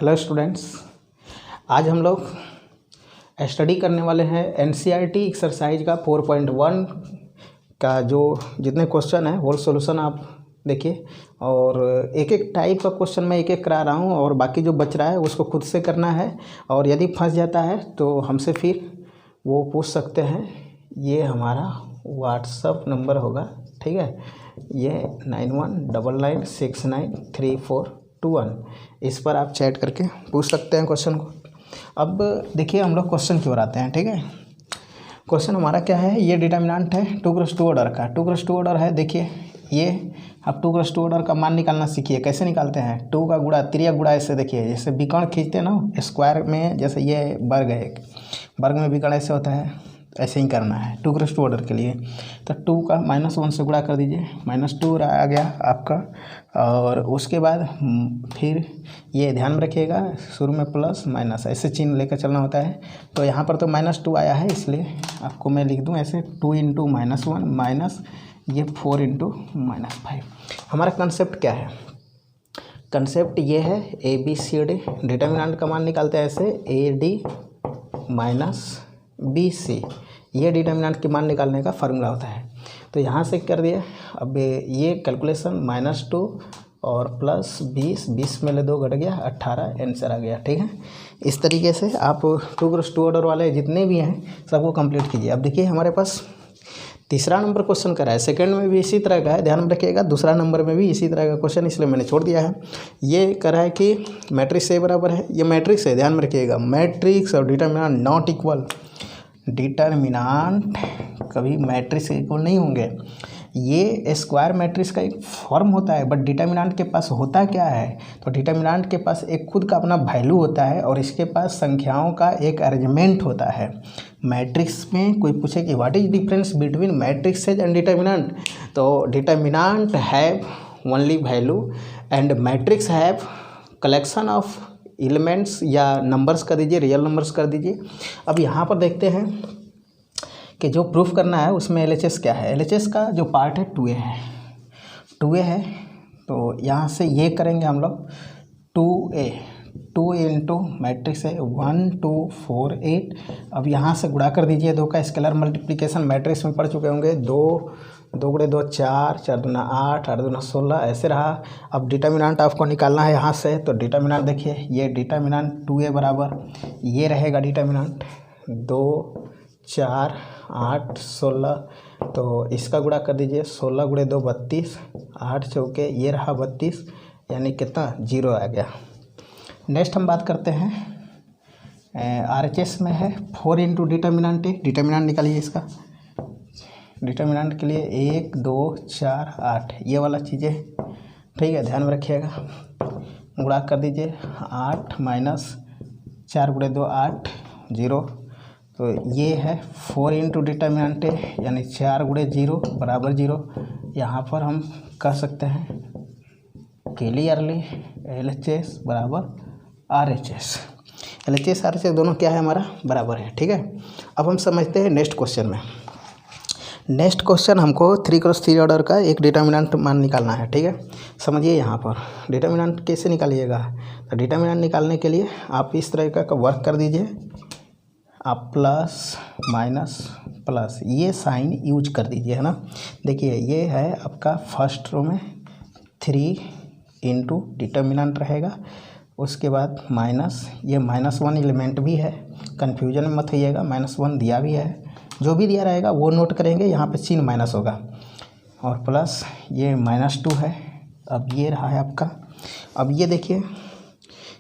Hello students, आज हम लोग स्टडी करने वाले हैं एनसीईआरटी एक्सरसाइज का 4.1 का जो जितने क्वेश्चन हैं वो सॉल्यूशन आप देखिए। और एक एक टाइप का क्वेश्चन मैं एक एक करा रहा हूँ और बाकी जो बच रहा है उसको खुद से करना है। और यदि फंस जाता है तो हमसे फिर वो पूछ सकते हैं। ये हमारा व्हाट्सअप नंबर होगा, ठीक है। ये 9199693421, इस पर आप चैट करके पूछ सकते हैं क्वेश्चन को। अब देखिए हम लोग क्वेश्चन की ओर आते हैं, ठीक है। क्वेश्चन हमारा क्या है, ये डिटर्मिनेंट है 2x2 ऑर्डर का। 2x2 ऑर्डर है, देखिए ये अब 2x2 ऑर्डर का मान निकालना सीखिए। कैसे निकालते हैं, 2 का गुणा, त्रिया गुणा ऐसे देखिए, जैसे विकर्ण खींचते हैं ना स्क्वायर में, जैसे ये वर्ग है, वर्ग में विकर्ण ऐसे होता है, ऐसे ही करना है 2x2 ऑर्डर के लिए। तो 2 का -1 से गुणा कर दीजिए, -2 आ गया आपका। और उसके बाद फिर ये ध्यान में रखिएगा, शुरू में प्लस माइनस ऐसे चिन्ह लेकर चलना होता है। तो यहाँ पर तो -2 आया है, इसलिए आपको मैं लिख दूँ ऐसे 2 × -1 माइनस ये 4 × -5। हमारा कंसेप्ट क्या है, कंसेप्ट ये है ABCD, डिटर्मिनेंट का मान निकालते हैं ऐसे AD - BC, ये डिटर्मिनेंट के मान निकालने का फार्मूला होता है। तो यहाँ से कर दिए, अब ये कैलकुलेशन -2 और +20, 20 में ले 2 घट गया, 18 आंसर आ गया, ठीक है। इस तरीके से आप 2x2 ऑर्डर वाले जितने भी हैं सबको कंप्लीट कीजिए। अब देखिए हमारे पास तीसरा नंबर क्वेश्चन करा है, सेकंड में भी इसी तरह का है, ध्यान में रखिएगा। दूसरा नंबर में भी इसी तरह का क्वेश्चन, इसलिए मैंने छोड़ दिया है। ये करा है कि मैट्रिक्स A बराबर है, ये मैट्रिक्स है, ध्यान में रखिएगा। मैट्रिक्स और डिटर्मिनेंट नॉट इक्वल, डिटर्मिनेंट कभी मैट्रिक्स के इक्वल नहीं होंगे। ये स्क्वायर मैट्रिक्स का एक फॉर्म होता है, बट डिटर्मिनेंट के पास होता क्या है, तो डिटर्मिनेंट के पास एक खुद का अपना वैल्यू होता है और इसके पास संख्याओं का एक अरेंजमेंट होता है। मैट्रिक्स में कोई पूछे कि what is difference between matrices and determinant, तो determinant have only value and matrix have collection of elements या नंबर्स कर दीजिए, रियल नंबर्स कर दीजिए। अब यहाँ पर देखते हैं कि जो प्रूफ करना है उसमें LHS क्या है। LHS का जो पार्ट है 2A है, 2A है। तो यहाँ से ये करेंगे हम लोग 2A, 2 × मैट्रिक्स है 1 2 4 8। अब यहाँ से गुणा कर दीजिए, 2 का स्केलर मल्टीप्लिकेशन मैट्रिक्स में पढ़ चुके होंगे, 2 2 × 2 4, 4 दूना 8, 8 दूना 16 ऐसे रहा। अब डिटर्मिनेंट आपको निकालना है यहाँ से, तो डिटर्मिनेंट देखिए, ये डिटर्मिनेंट 2A बराबर ये रहेगा डिटर्मिनेंट 2 4 8 16। तो इसका गुणा कर दीजिए, 16 × 2 32, 8 चौके ये रहा 32, यानी कितना 0 आ गया। नेक्स्ट हम बात करते हैं RHS में है 4 × डिटर्मिनेंट। डिटर्मिनेंट निकालिए इसका, डिटर्मिनेंट के लिए 1 2 4 8 ये वाला चीज़ें, ठीक है, ध्यान में रखिएगा। गुणा कर दीजिए, 8 - 4 × 2 8 0। तो ये है 4 × डिटर्मिनेंट, यानी 4 × 0 बराबर 0। यहाँ पर हम कह सकते हैं क्लियरली LHS बराबर RHS। LHS RHS दोनों क्या है हमारा बराबर है, ठीक है। अब हम समझते हैं नेक्स्ट क्वेश्चन में। नेक्स्ट क्वेश्चन हमको 3x3 ऑर्डर का एक डिटर्मिनेंट मान निकालना है, ठीक है। समझिए यहाँ पर डिटर्मिनेंट कैसे निकालिएगा, तो डिटर्मिनेंट निकालने के लिए आप इस तरह का वर्क कर दीजिए, आप प्लस माइनस प्लस ये साइन यूज कर दीजिए, है ना। देखिए ये है आपका फर्स्ट रो में 3 × डिटर्मिनेंट रहेगा, उसके बाद माइनस, ये -1 एलिमेंट भी है, कन्फ्यूजन में मत होइएगा, -1 दिया भी है, जो भी दिया रहेगा वो नोट करेंगे, यहाँ पे चिन्ह माइनस होगा, और प्लस ये -2 है। अब ये रहा है आपका। अब ये देखिए,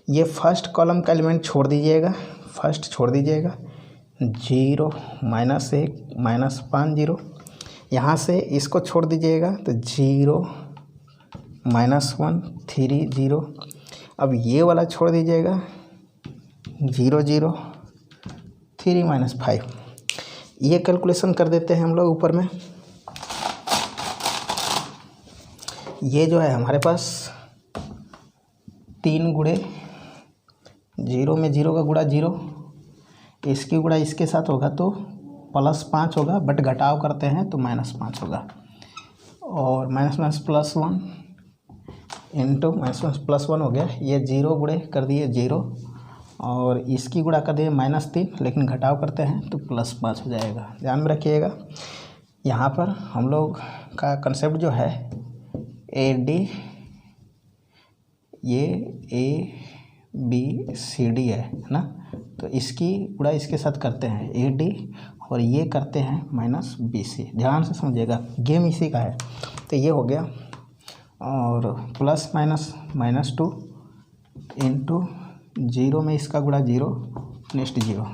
ये फर्स्ट कॉलम का एलिमेंट छोड़ दीजिएगा, फर्स्ट छोड़ दीजिएगा, 0 -1 -5 0। यहाँ से इसको छोड़ दीजिएगा, तो 0 -1 3 0। अब ये वाला छोड़ दीजिएगा, 0 0 3 -5। ये कैलकुलेशन कर देते हैं हम लोग ऊपर में। ये जो है हमारे पास 3 × 0 में 0 का गुणा 0, इसकी गुणा इसके साथ होगा तो +5 होगा, बट घटाव करते हैं तो -5 होगा, और माइनस +1 इंटू -+1 हो गया, ये 0 गुणे कर दिए 0 और इसकी गुणा कर दिए -3, लेकिन घटाव करते हैं तो +5 हो जाएगा। ध्यान में रखिएगा यहाँ पर हम लोग का कंसेप्ट जो है AD, ये ABCD है ना, तो इसकी गुणा इसके साथ करते हैं AD और ये करते हैं -BC। ध्यान से समझिएगा, गेम इसी का है। तो ये हो गया और प्लस माइनस -2 इंटू 0 में इसका गुणा 0 नेक्स्ट 0,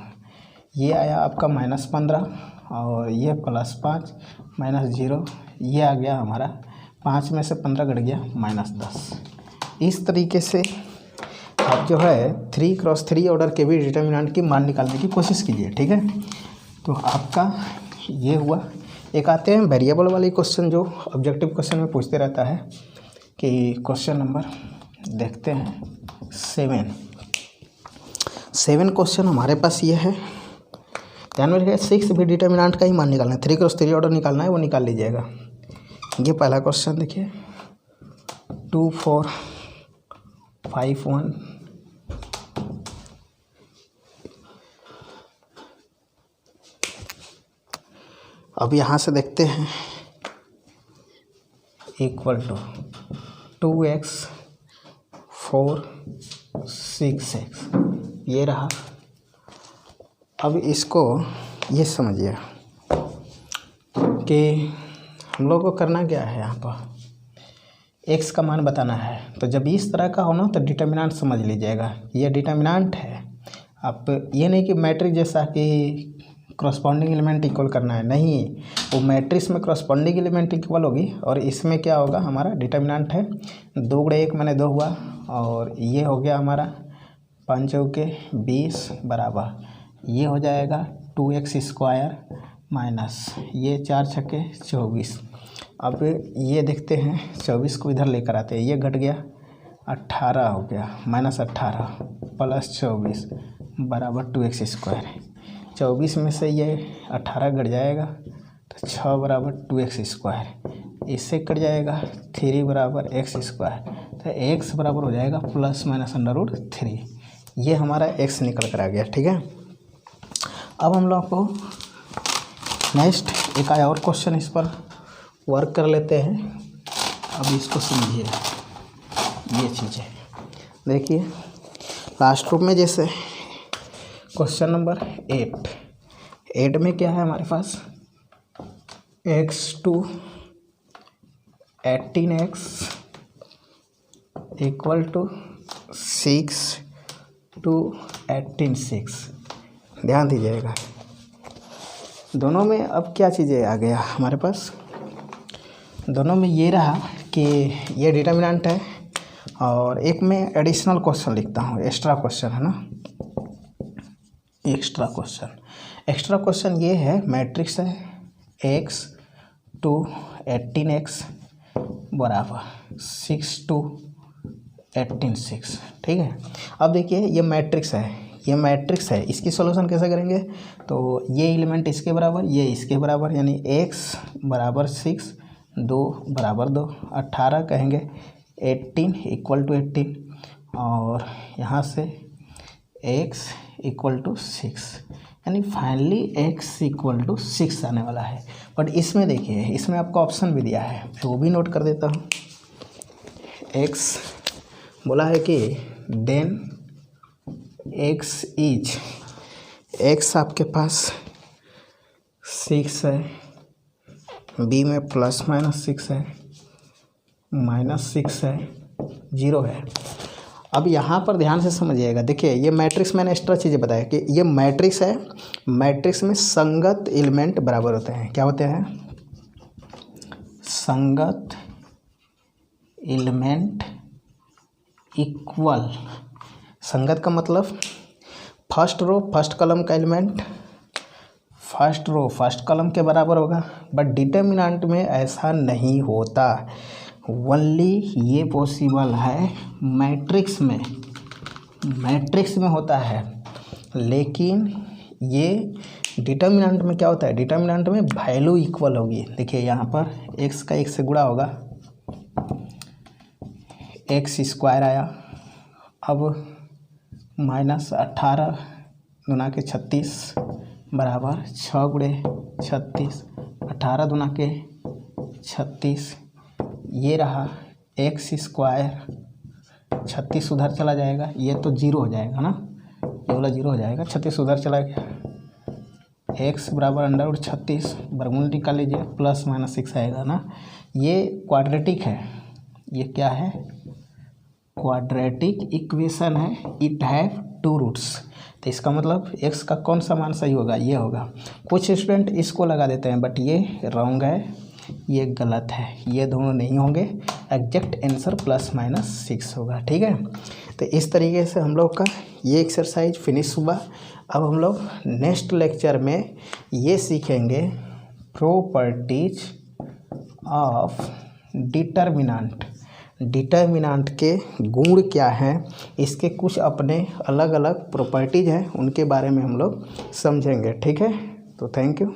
ये आया आपका -15 और ये +5 -0, ये आ गया हमारा 5 में से 15 घट गया -10। इस तरीके से आप जो है 3x3 ऑर्डर के भी डिटर्मिनेंट की मान निकालने की कोशिश कीजिए, ठीक है। तो आपका ये हुआ। एक आते हैं वेरिएबल वाली क्वेश्चन जो ऑब्जेक्टिव क्वेश्चन में पूछते रहता है कि क्वेश्चन नंबर देखते हैं 7 क्वेश्चन हमारे पास ये है। ध्यान में रखिए 6 भी डिटर्मिनेंट का ही मान निकालना है, 3x3 ऑर्डर निकालना है, वो निकाल लीजिएगा। ये पहला क्वेश्चन देखिए 2 4 5 1 अब यहाँ से देखते हैं इक्वल टू 2x 4 6x, ये रहा। अब इसको ये समझिए कि हम लोग को करना क्या है, यहाँ पर x का मान बताना है। तो जब इस तरह का हो ना तो डिटर्मिनेंट समझ लीजिएगा, ये डिटर्मिनेंट है। आप ये नहीं कि मैट्रिक्स जैसा कि क्रॉसपॉन्डिंग एलिमेंट इक्वल करना है, नहीं, वो मैट्रिक्स में क्रॉसपॉन्डिंग एलिमेंट इक्वल होगी और इसमें क्या होगा, हमारा डिटर्मिनेंट है 2 × 1 मैंने 2 हुआ और ये हो गया हमारा 5 चौके 20 बराबर ये हो जाएगा 2x² माइनस ये 4 छक्के 24। अब ये देखते हैं 24 को इधर लेकर आते हैं, ये घट गया 18 हो गया, -18 + 24 बराबर 2x²। 24 में से ये 18 घट जाएगा तो 6 बराबर 2x², इससे कट जाएगा 3 बराबर x², तो x बराबर हो जाएगा ±√3। ये हमारा x निकल कर आ गया, ठीक है। अब हम लोग को नेक्स्ट एक आया और क्वेश्चन, इस पर वर्क कर लेते हैं। अब इसको समझिए, ये चीज़ें देखिए लास्ट ग्रुप में जैसे क्वेश्चन नंबर 8 में क्या है हमारे पास, x2 18x = 6 to 18 6। ध्यान दीजिएगा दोनों में अब क्या चीज़ें आ गया हमारे पास, दोनों में ये रहा कि ये डिटर्मिनेंट है और एक में एडिशनल क्वेश्चन लिखता हूँ, एक्स्ट्रा क्वेश्चन है ना, एक्स्ट्रा क्वेश्चन ये है, मैट्रिक्स है x2 18x बराबर 6 to 18 6, ठीक है। अब देखिए ये मैट्रिक्स है, इसकी सॉल्यूशन कैसे करेंगे, तो ये एलिमेंट इसके बराबर, ये इसके बराबर, यानी x बराबर 6 2 बराबर 2 18 कहेंगे 18 = 18 और यहाँ से x = 6, यानी फाइनली x = 6 आने वाला है। बट इसमें देखिए, इसमें आपको ऑप्शन भी दिया है, वो भी नोट कर देता हूँ। x बोला है कि देन x आपके पास 6 है, b में ±6 है, -6 है, 0 है। अब यहाँ पर ध्यान से समझिएगा, देखिए ये मैट्रिक्स मैंने एक्स्ट्रा चीज़ें बताया कि ये मैट्रिक्स है, मैट्रिक्स में संगत एलिमेंट बराबर होते हैं। क्या होते हैं, संगत एलिमेंट इक्वल। संगत का मतलब फर्स्ट रो फर्स्ट कॉलम का element first row first column के बराबर होगा, बट डिटर्मिनेंट में ऐसा नहीं होता। ओनली ये पॉसिबल है मैट्रिक्स में होता है, लेकिन ये डिटर्मिनेंट में क्या होता है, डिटर्मिनेंट में वैल्यू इक्वल होगी। देखिए यहाँ पर x का 1 से गुणा होगा, एक्स स्क्वायर आया। अब -18 दूना के 36 बराबर 6 गुणे 36, 18 दूना के 36, ये रहा एक्स स्क्वायर, 36 उधर चला जाएगा, ये तो जीरो हो जाएगा ना, ये वाला जीरो हो जाएगा, 36 उधर चला गया, एक्स बराबर अंडर 36 वर्गमूल निकाल लीजिए, ±6 आएगा ना। ये क्वाड्रेटिक है, ये क्या है, क्वाड्रेटिक इक्वेशन है, इट हैव 2 रूट्स। तो इसका मतलब एक्स का कौन सा मान सही होगा, ये होगा। कुछ स्टूडेंट इसको लगा देते हैं बट ये रॉन्ग है, ये गलत है, ये दोनों नहीं होंगे। एग्जैक्ट आंसर ±6 होगा, ठीक है। तो इस तरीके से हम लोग का ये एक्सरसाइज फिनिश हुआ। अब हम लोग नेक्स्ट लेक्चर में ये सीखेंगे प्रॉपर्टीज ऑफ डिटर्मिनेंट। डिटर्मिनेंट के गुण क्या हैं, इसके कुछ अपने अलग अलग प्रॉपर्टीज हैं, उनके बारे में हम लोग समझेंगे, ठीक है। तो थैंक यू।